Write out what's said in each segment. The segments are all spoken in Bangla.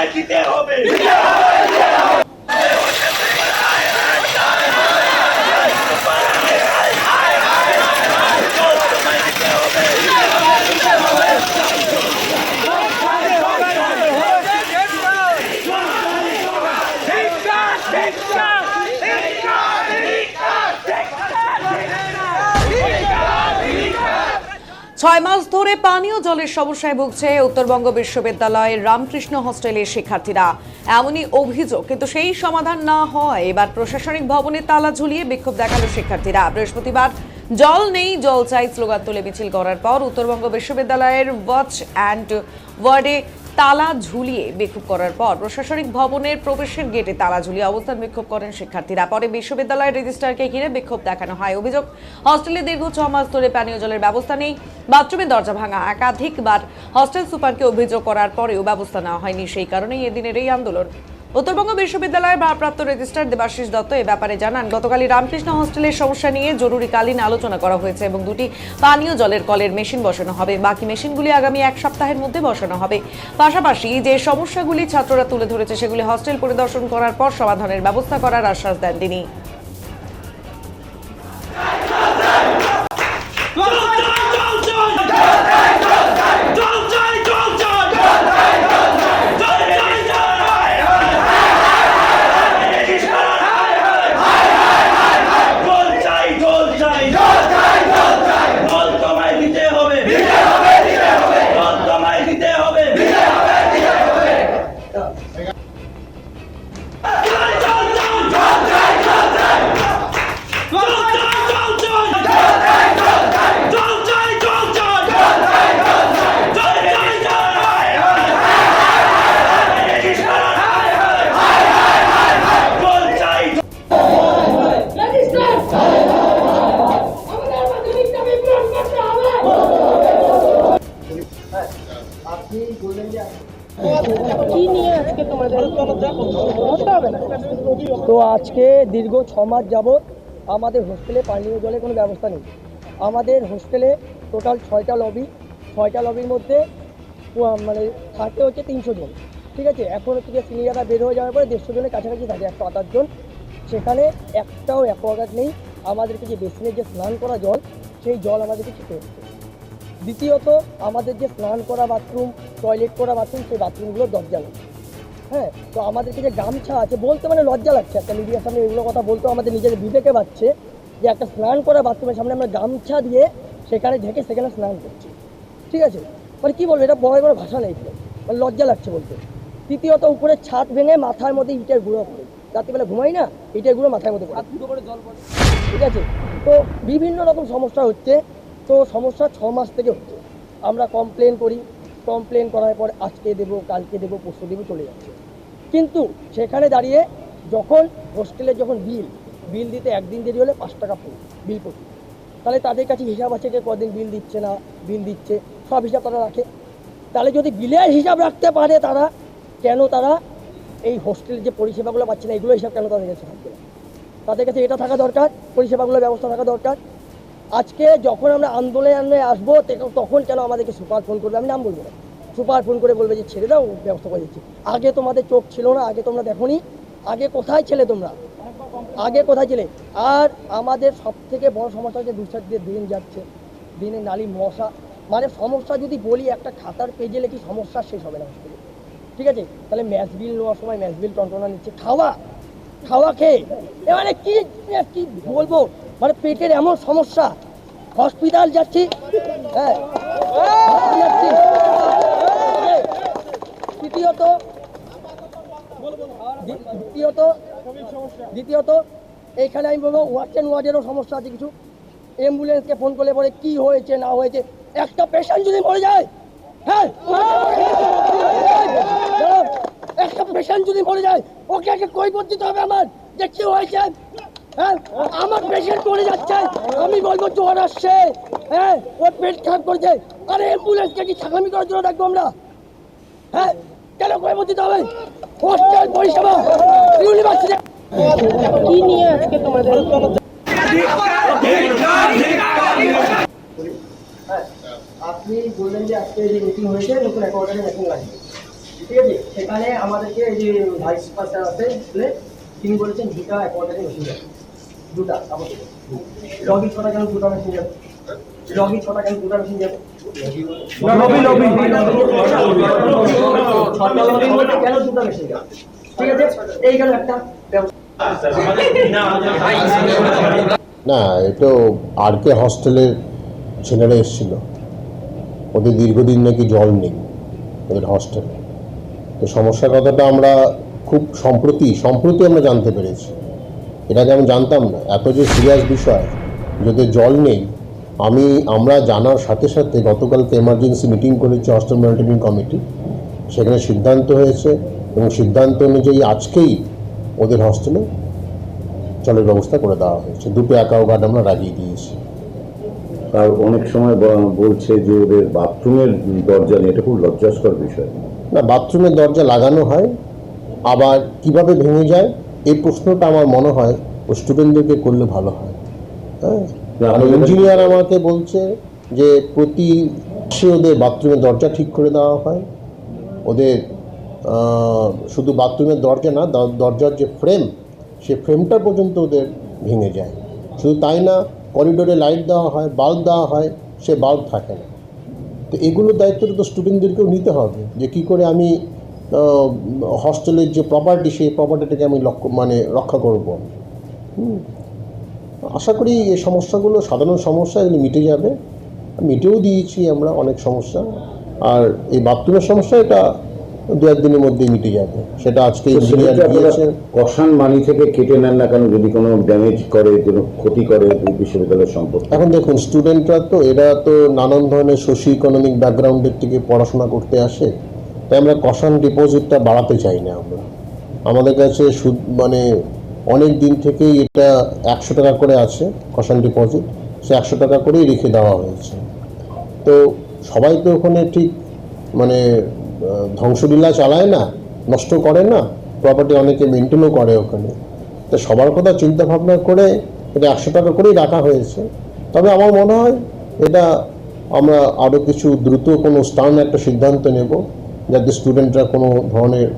তোমায় দিতে হবে। ছয় মাস ধরে পানীয় জলের সমস্যায় ভুগছে উত্তরবঙ্গ বিশ্ববিদ্যালয়ের রামকৃষ্ণ হোস্টেলের শিক্ষার্থীরা। এমনই অভিযোগ, কিন্তু সেই সমাধান না হয় এবার প্রশাসনিক ভবনে তালা ঝুলিয়ে বিক্ষোভ দেখালো শিক্ষার্থীরা। বৃহস্পতিবার জল নেই জল চাই স্লোগান তুলে মিছিল করার পর উত্তরবঙ্গ বিশ্ববিদ্যালয়ের ওয়াচ অ্যান্ড ওয়ার্ডে তালা ঝুলিয়ে বিক্ষোভ করার পর প্রশাসনিক ভবনের প্রবেশের গেটে তালা ঝুলিয়ে অবস্থান বিক্ষোভ করেন শিক্ষার্থীরা। পরে বিশ্ববিদ্যালয়ের রেজিস্ট্রারকে ঘিরে বিক্ষোভ দেখানো হয়। অভিযোগ, হস্টেলে দীর্ঘ 6 মাস ধরে পানীয় জলের ব্যবস্থা নেই, বাথরুমের দরজা ভাঙা। একাধিকবার হস্টেল সুপারকে অভিযোগ করার পরেও ব্যবস্থা নেওয়া হয়নি, সেই কারণেই এদিনের এই আন্দোলন। উত্তরবঙ্গ বিশ্ববিদ্যালয়ের ভারপ্রাপ্ত রেজিস্ট্রার দেবাশিস দত্ত এ ব্যাপারে জানান, গতকালই রামকৃষ্ণ হোস্টেলের সমস্যা নিয়ে জরুরিকালীন আলোচনা করা হয়েছে এবং 2টি পানীয় জলের কলের মেশিন বসানো হবে। বাকি মেশিনগুলি আগামী 1 সপ্তাহের মধ্যে বসানো হবে। পাশাপাশি যে সমস্যাগুলি ছাত্ররা তুলে ধরেছে সেগুলি হস্টেল পরিদর্শন করার পর সমাধানের ব্যবস্থা করার আশ্বাস দেন তিনি। তো আজকে দীর্ঘ 6 মাস যাবৎ আমাদের হোস্টেলে পানীয় জলের কোনো ব্যবস্থা নেই। আমাদের হোস্টেলে টোটাল 6টা লবি, 6টা লবির মধ্যে মানে থাকে হচ্ছে 300 জন, ঠিক আছে। এখন হচ্ছে যে সিনিয়ররা বের হয়ে যাওয়ার পরে 150 জনের কাছাকাছি থাকে, 128 জন। সেখানে একটাও অ্যাকোয়াগার্ড নেই। আমাদেরকে যে বেসিনের যে স্নান করা জল, সেই জল আমাদেরকে খেতে হচ্ছে। দ্বিতীয়ত, আমাদের যে স্নান করা বাথরুম, টয়লেট করা বাথরুম, সেই বাথরুমগুলো দরজা নেই। হ্যাঁ, তো আমাদেরকে যে গামছা আছে বলতে মানে লজ্জা লাগছে, একটা মিডিয়ার সামনে এগুলো কথা বলতেও আমাদের নিজেদের বিবেকে পাচ্ছে যে একটা স্নান করা বাথরুমের সামনে আমরা গামছা দিয়ে সেখানে ঢেকে সেখানে স্নান করছি, ঠিক আছে। মানে কী বলবো, এটা বড় বড় ভাষা নেই, মানে লজ্জা লাগছে বলতে। তৃতীয়ত, উপরে ছাদ ভেঙে মাথার মধ্যে ইটের গুঁড়ো পড়ে, রাত্রিবেলা ঘুমাই না, ইটের গুঁড়ো মাথার মধ্যে পড়ে, ঠিক আছে। তো বিভিন্ন রকম সমস্যা হচ্ছে। তো সমস্যা 6 মাস থেকে হচ্ছে। আমরা কমপ্লেন করি, কমপ্লেন করার পর আজকে দেবো, কালকে দেবো, পরশু দেবো, চলে যাচ্ছে। কিন্তু সেখানে দাঁড়িয়ে যখন হোস্টেলের যখন বিল দিতে একদিন দেরি হলে 5 টাকা বিল প্রতি, তাহলে তাদের কাছে হিসাব আছে যে কদিন বিল দিচ্ছে না, বিল দিচ্ছে, সব হিসাব তারা রাখে। তাহলে যদি বিলের হিসাব রাখতে পারে তারা, কেন তারা এই হোস্টেলের যে পরিষেবাগুলো পাচ্ছে না, এগুলো হিসাব কেন তাদের কাছে থাকবে না? তাদের কাছে এটা থাকা দরকার, পরিষেবাগুলোর ব্যবস্থা থাকা দরকার। আজকে যখন আমরা আন্দোলনে আসবো তখন কেন আমাদেরকে সুপার ফোন করবে? আমি নাম বলবো না, সুপার ফোন করে বলবে যে ছেড়ে দাও, ব্যবস্থা করে দিচ্ছি। আগে তোমাদের চোখ ছিল না, আগে তোমরা দেখোনি, আগে কোথায় ছিলে তোমরা, আগে কোথায় ছিলে? আর আমাদের সব থেকে বড় সমস্যা হচ্ছে 2 সাইড দিয়ে দিন যাচ্ছে, দিনে নালি মশা, মানে সমস্যা যদি বলি একটা খাতার পেজে লেখি সমস্যা শেষ হবে না হোস্টেলে, ঠিক আছে। তাহলে ম্যাচ বিল নেওয়ার সময় ম্যাচ বিল টনটনা নিচ্ছে, খাওয়া খেয়ে এবারে কি বলবো, মানে পেটের এমন সমস্যা, হসপিটাল যাচ্ছি, হ্যাঁ যাচ্ছি। দ্বিতীয়ত এইখানে আমি বলবো ওয়াচ অ্যান্ড ওয়ার্ডেরও সমস্যা আছে কিছু। অ্যাম্বুলেন্সকে ফোন করলে পরে কি হয়েছে না হয়েছে, একটা পেশেন্ট যদি মরে যায়, হ্যাঁ একটা পেশেন্ট যদি মরে যায়, ওকে আগে কৈফিয়ত দিতে হবে আমার যে কি হয়েছে। হ্যাঁ, আমার পেশেন্ট মরে যাচ্ছে, আমি বলবো জ্বর আসছে, হ্যাঁ ওর পেট খারাপ করেছে, আরে অ্যাম্বুলেন্সকে কি ছাগলামি করার জন্য ডাকবো আমরা? হ্যাঁ, কেন কৈফিয়ত দিতে হবে? হোস্টেল পরিষেবা ইউনিভার্সিটি কি নিয়ে আজকে তোমাদের? আপনি বললেন যে আজকে যে মিটিং হয়েছে নতুন অ্যাকোয়াগার্ডের মেশিন লাগবে, ঠিক আছে, সেখানে আমাদেরকে এই যে ভাইস মাস্টার আছে স্কুলে, তিনি বলেছেন দুটা অ্যাকাউন্টে মেশিন যাবে, দুটা আপাতত। লগইন ছটা কেন দুটা মেশিন যাবে? লগইন ছটা কেন দুটা মেশিন যাবে? ছটা লগইন মধ্যে কেন দুটা মেশিন যাবে? ঠিক আছে, এই গেল একটা ব্যবস্থা। না, এটা আরকে হস্টেলের ছেলেরা এসেছিল, ওদের দীর্ঘদিন নাকি জল নেই ওদের হস্টেলে। তো সমস্যার কথাটা আমরা খুব সম্প্রতি আমরা জানতে পেরেছি, এর আগে আমি জানতাম না। এত যে সিরিয়াস বিষয়, যদি জল নেই, আমরা জানার সাথে সাথে গতকালকে এমার্জেন্সি মিটিং করেছে হস্টেল মনিটরিং কমিটি, সেখানে সিদ্ধান্ত হয়েছে এবং সিদ্ধান্ত অনুযায়ী আজকেই ওদের হস্টেলে জলের ব্যবস্থা করে দেওয়া হয়েছে। দুটো অ্যাকোয়াগার্ড আমরা লাগিয়ে দিয়েছি। আর অনেক সময় বলছে যে ওদের বাথরুমের দরজা নেই, এটা খুব লজ্জাস্কর বিষয়। না, বাথরুমের দরজা লাগানো হয়, আবার কিভাবে ভেঙে যায় এই প্রশ্নটা আমার মনে হয় ও স্টুডেন্টদেরকে করলে ভালো হয়। হ্যাঁ, ইঞ্জিনিয়ার আমাকে বলছে যে প্রতি মাসে ওদের বাথরুমের দরজা ঠিক করে দেওয়া হয়। ওদের শুধু বাথরুমের দরজা না, দরজার যে ফ্রেম, সে ফ্রেমটা পর্যন্ত ওদের ভেঙে যায়। শুধু তাই না, করিডোরে লাইট দেওয়া হয়, বাল্ব দেওয়া হয়, সে বাল্ব থাকে না। তো এগুলোর দায়িত্বটা তো স্টুডেন্টদেরকেও নিতে হবে, যে কী করে আমি হস্টেলের যে প্রপার্টি, সেই প্রপার্টিটাকে আমি রক্ষা করব। আশা করি এই সমস্যাগুলো সাধারণ সমস্যা, এগুলো মিটে যাবে। মিটেও দিয়েছি আমরা অনেক সমস্যা। আর এই বাথরুমের সমস্যা, এটা দু একদিনের মধ্যেই মিটে যাবে। সেটা আজকে ইঞ্জিনিয়ার দিয়েছে। কষান মানি থেকে কেটে নেন না কেন, যদি কোনো ড্যামেজ করে, কোনো ক্ষতি করে বিশ্ববিদ্যালয়ের সম্পদ? এখন দেখুন, স্টুডেন্টরা তো এরা তো নানান ধরনের সোশিও ইকোনমিক ব্যাকগ্রাউন্ডের থেকে পড়াশোনা করতে আসে, তাই আমরা কষান ডিপোজিটটা বাড়াতে চাই না। আমাদের কাছে অনেক দিন থেকেই এটা 100 টাকা করে আছে কষান ডিপোজিট, সে 100 টাকা করেই রেখে দেওয়া হয়েছে। তো সবাই তো ওখানে ঠিক ধ্বংসলীলা চালায় না, নষ্ট করে না, প্রপার্টি অনেকে মেনটেনও করে ওখানে। তো সবার কথা চিন্তা ভাবনা করে এটা 100 টাকা করেই রাখা হয়েছে। তবে আমার মনে হয় এটা আমরা আরও কিছু দ্রুত কোনো স্টার্ন একটা সিদ্ধান্ত নেব, যাতে স্টুডেন্টরা কোনো ধরনের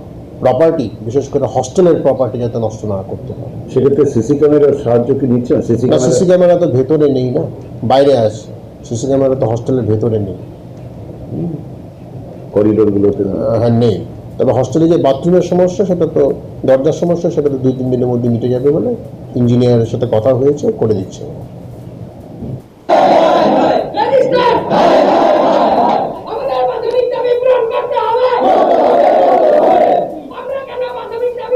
প্রপার্টি, বিশেষ করে হস্টেলের প্রপার্টি, যাতে নষ্ট না করতে পারে। সেক্ষেত্রে সিসি ক্যামেরার সাহায্য কি নিচ্ছেন? সিসি ক্যামেরা তো ভেতরে নেই না, বাইরে আছে। সিসি ক্যামেরা তো হস্টেলের ভেতরে নেই, করিডোরগুলোতে হ্যাঁ নেই। তবে হস্টেলে যে বাথরুমের সমস্যা, সেটা তো দরজার সমস্যা, সেটা তো 2-3 দিনের মধ্যে মিটে যাবে বলে ইঞ্জিনিয়ারের সাথে কথা হয়েছে, করে দিচ্ছে।